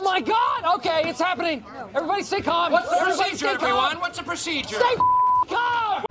my God! Okay, it's happening. Everybody stay calm. What's the Everybody procedure, stay calm. everyone? What's the procedure? Stay calm!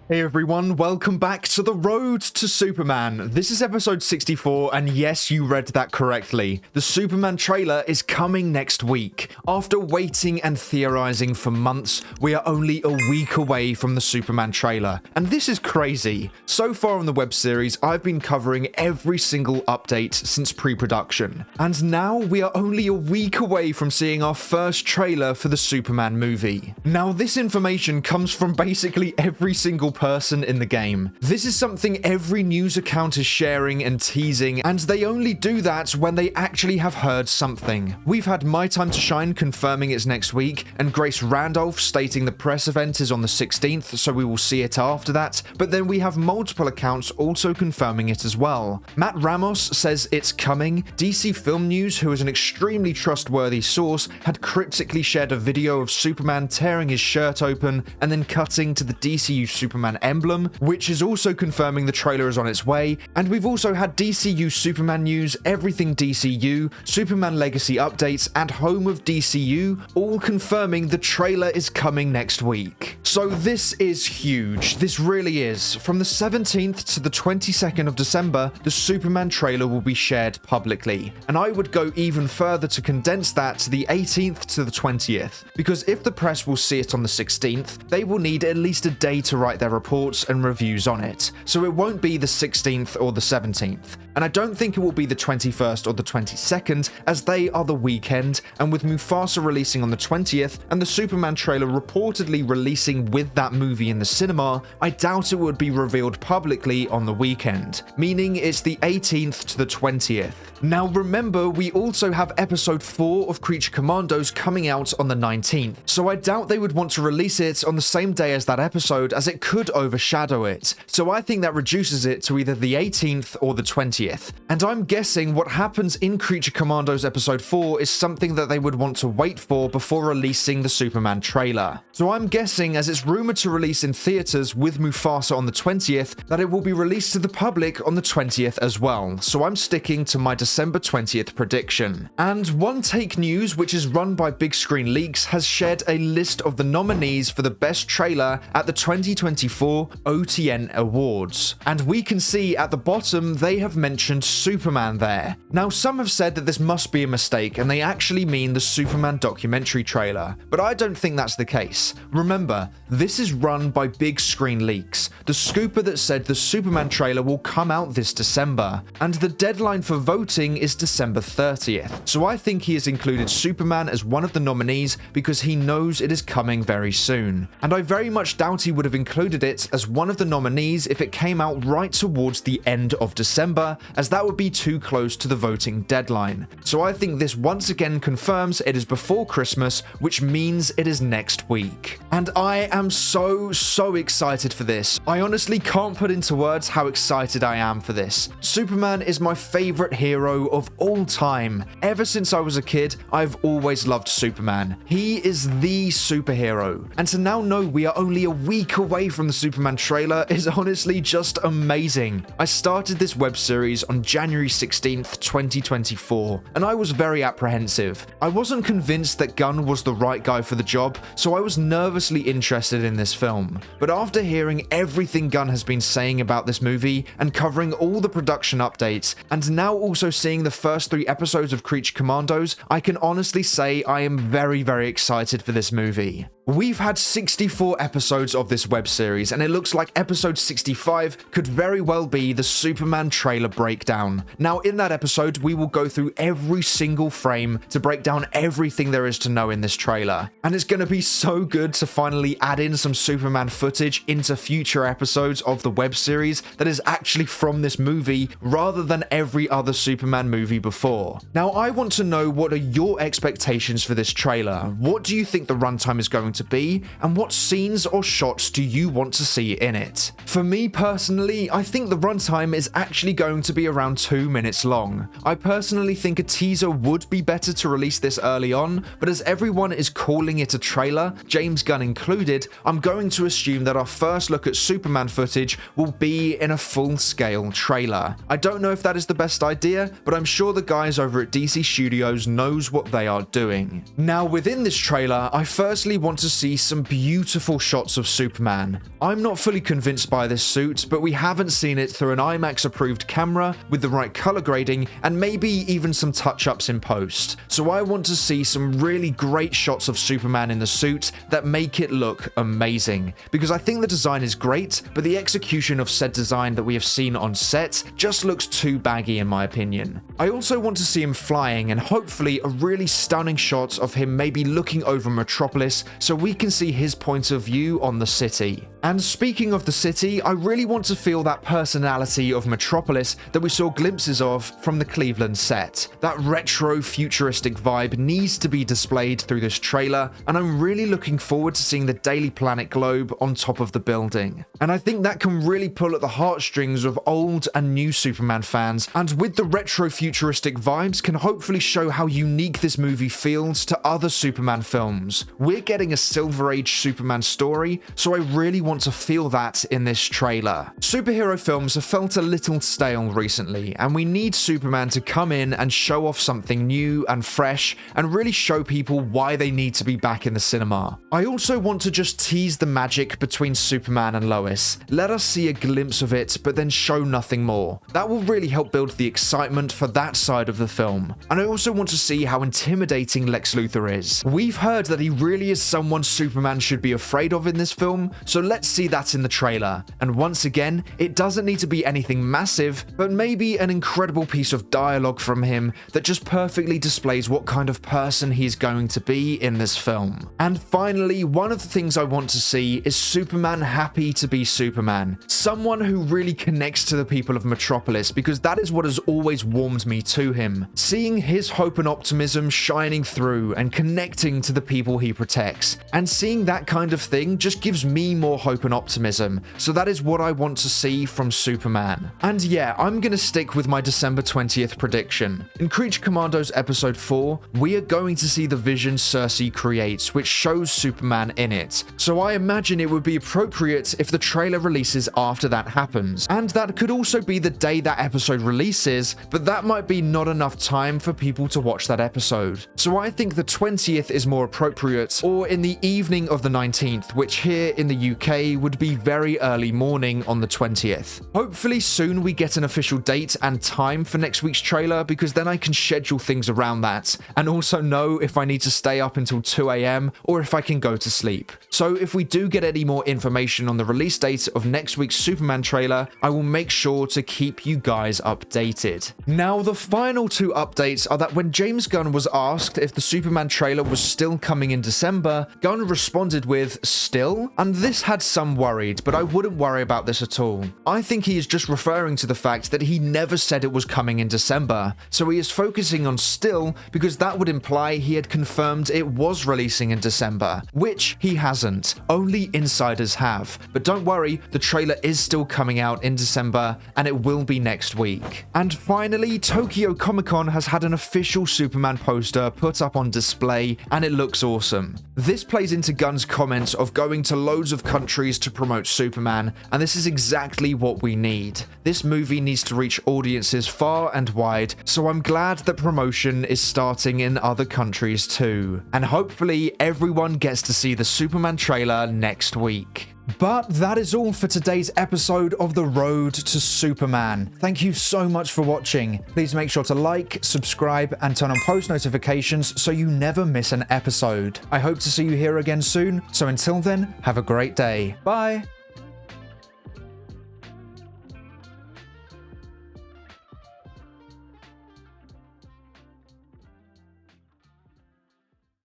Hey everyone, welcome back to The Road to Superman. This is episode 64, and yes, you read that correctly. The Superman trailer is coming next week. After waiting and theorizing for months, we are only a week away from the Superman trailer. And this is crazy. So far on the web series, I've been covering every single update since pre-production. And now we are only a week away from seeing our first trailer for the Superman movie. Now, this information comes from basically every single person in the game. This is something every news account is sharing and teasing, and they only do that when they actually have heard something. We've had My Time to Shine confirming it's next week, and Grace Randolph stating the press event is on the 16th, so we will see it after that, but then we have multiple accounts also confirming it as well. Matt Ramos says it's coming. DC Film News, who is an extremely trustworthy source, had cryptically shared a video of Superman tearing his shirt open and then cutting to the DCU Superman emblem, which is also confirming the trailer is on its way. And we've also had DCU Superman news, Everything DCU, Superman Legacy updates, and Home of DCU, all confirming the trailer is coming next week. So this is huge. This really is. From the 17th to the 22nd of December, the Superman trailer will be shared publicly. And I would go even further to condense that to the 18th to the 20th, because if the press will see it on the 16th, they will need at least a day to write their reports and reviews on it, so it won't be the 16th or the 17th. And I don't think it will be the 21st or the 22nd, as they are the weekend, and with Mufasa releasing on the 20th and the Superman trailer reportedly releasing with that movie in the cinema, I doubt it would be revealed publicly on the weekend, meaning it's the 18th to the 20th. Now remember, we also have episode 4 of Creature Commandos coming out on the 19th, so I doubt they would want to release it on the same day as that episode, as it could overshadow it. So I think that reduces it to either the 18th or the 20th. And I'm guessing what happens in Creature Commandos episode 4 is something that they would want to wait for before releasing the Superman trailer. So I'm guessing, as it's rumored to release in theaters with Mufasa on the 20th, that it will be released to the public on the 20th as well. So I'm sticking to my December 20th prediction. And One Take News, which is run by Big Screen Leaks, has shared a list of the nominees for the best trailer at the 2024 OTN Awards. And we can see at the bottom they have mentioned Superman there. Now, some have said that this must be a mistake and they actually mean the Superman documentary trailer, but I don't think that's the case. Remember, this is run by Big Screen Leaks, the scooper that said the Superman trailer will come out this December, and the deadline for voting is December 30th. So I think he has included Superman as one of the nominees because he knows it is coming very soon. And I very much doubt he would have included it as one of the nominees if it came out right towards the end of December, as that would be too close to the voting deadline. So I think this once again confirms it is before Christmas, which means it is next week. And I am so excited for this. I honestly can't put into words how excited I am for this. Superman is my favorite hero of all time. Ever since I was a kid, I've always loved Superman. He is the superhero. And to now know we are only a week away from the Superman trailer is honestly just amazing. I started this web series on January 16th, 2024, and I was very apprehensive. I wasn't convinced that Gunn was the right guy for the job, so I was nervously interested in this film. But after hearing everything Gunn has been saying about this movie and covering all the production updates, and now also seeing the first 3 episodes of Creature Commandos, I can honestly say I am very excited for this movie. We've had 64 episodes of this web series, and it looks like episode 65 could very well be the Superman trailer breakdown. Now, in that episode, we will go through every single frame to break down everything there is to know in this trailer. And it's going to be so good to finally add in some Superman footage into future episodes of the web series that is actually from this movie, rather than every other Superman movie before. Now, I want to know, what are your expectations for this trailer? What do you think the runtime is going going to be, and what scenes or shots do you want to see in it? For me personally, I think the runtime is actually going to be around 2 minutes long. I personally think a teaser would be better to release this early on, but as everyone is calling it a trailer, James Gunn included, I'm going to assume that our first look at Superman footage will be in a full-scale trailer. I don't know if that is the best idea, but I'm sure the guys over at DC Studios knows what they are doing. Now, within this trailer, I firstly want to see some beautiful shots of Superman. I'm not fully convinced by this suit, but we haven't seen it through an IMAX-approved camera with the right color grading and maybe even some touch-ups in post. So I want to see some really great shots of Superman in the suit that make it look amazing, because I think the design is great, but the execution of said design that we have seen on set just looks too baggy in my opinion. I also want to see him flying and hopefully a really stunning shot of him maybe looking over Metropolis so we can see his point of view on the city. And speaking of the city, I really want to feel that personality of Metropolis that we saw glimpses of from the Cleveland set. That retro futuristic vibe needs to be displayed through this trailer, and I'm really looking forward to seeing the Daily Planet globe on top of the building. And I think that can really pull at the heartstrings of old and new Superman fans, and with the retro futuristic vibes can hopefully show how unique this movie feels to other Superman films. We're getting a Silver Age Superman story, so I really want to feel that in this trailer. Superhero films have felt a little stale recently, and we need Superman to come in and show off something new and fresh and really show people why they need to be back in the cinema. I also want to just tease the magic between Superman and Lois. Let us see a glimpse of it, but then show nothing more. That will really help build the excitement for that side of the film. And I also want to see how intimidating Lex Luthor is. We've heard that he really is someone Superman should be afraid of in this film, so let's see that in the trailer. And once again, it doesn't need to be anything massive, but maybe an incredible piece of dialogue from him that just perfectly displays what kind of person he's going to be in this film. And finally, one of the things I want to see is Superman happy to be Superman. Someone who really connects to the people of Metropolis, because that is what has always warmed me to him. Seeing his hope and optimism shining through and connecting to the people he protects. And seeing that kind of thing just gives me more hope and optimism. So that is what I want to see from Superman. And yeah, I'm gonna stick with my December 20th prediction. In Creature Commandos episode 4, we are going to see the vision Cersei creates, which shows Superman in it. So I imagine it would be appropriate if the trailer releases after that happens. And that could also be the day that episode releases, but that might be not enough time for people to watch that episode. So I think the 20th is more appropriate, or in the evening of the 19th, which here in the UK would be very early morning on the 20th. Hopefully soon we get an official date and time for next week's trailer, because then I can schedule things around that, and also know if I need to stay up until 2 AM or if I can go to sleep. So if we do get any more information on the release date of next week's Superman trailer, I will make sure to keep you guys updated. Now, the final two updates are that when James Gunn was asked if the Superman trailer was still coming in December, Gunn responded with, "Still?" And this had some worried, but I wouldn't worry about this at all. I think he is just referring to the fact that he never said it was coming in December, so he is focusing on still because that would imply he had confirmed it was releasing in December, which he hasn't. Only insiders have. But don't worry, the trailer is still coming out in December, and it will be next week. And finally, Tokyo Comic Con has had an official Superman poster put up on display, and it looks awesome. This plays into Gunn's comments of going to loads of countries to promote Superman, and this is exactly what we need. This movie needs to reach audiences far and wide, so I'm glad that promotion is starting in other countries too. And hopefully everyone gets to see the Superman trailer next week. But that is all for today's episode of The Road to Superman. Thank you so much for watching. Please make sure to like, subscribe, and turn on post notifications so you never miss an episode. I hope to see you here again soon, so until then, have a great day. Bye!